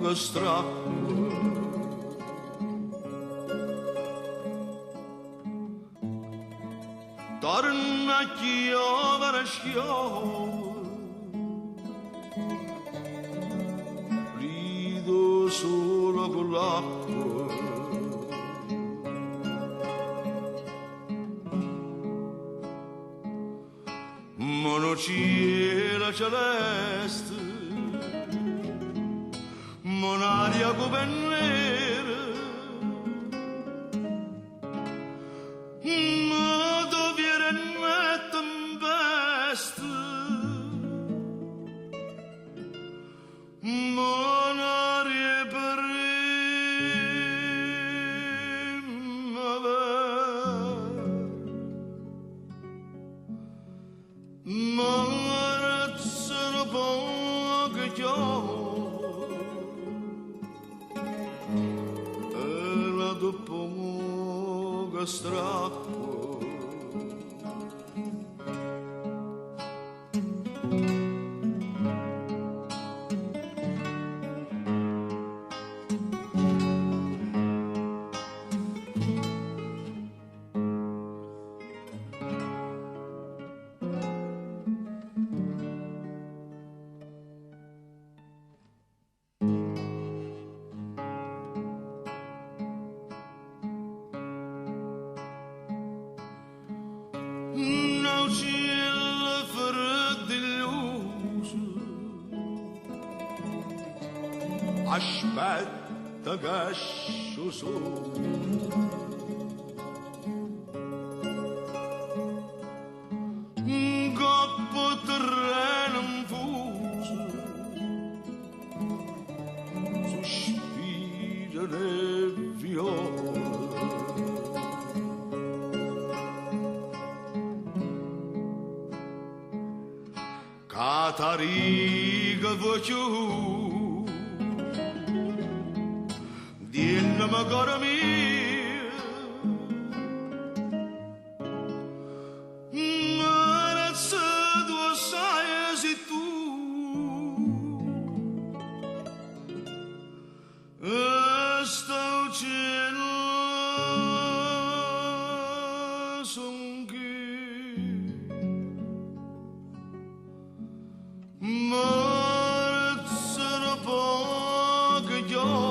pongo strappo. Torna a chiovere schiove, rido solo con l'acqua. Monocielo celeste, monaria cupennera, monarie primavera, marazzano poche chiove, e la dopo poca strappo. Cielo freddoso, aspetta che esco su. Un coppo terreno infuso, sospira nel viola. Catariga voce dinnami cara mia, marazza tu sai se tu sta uccello son chi marazzano poche chiove.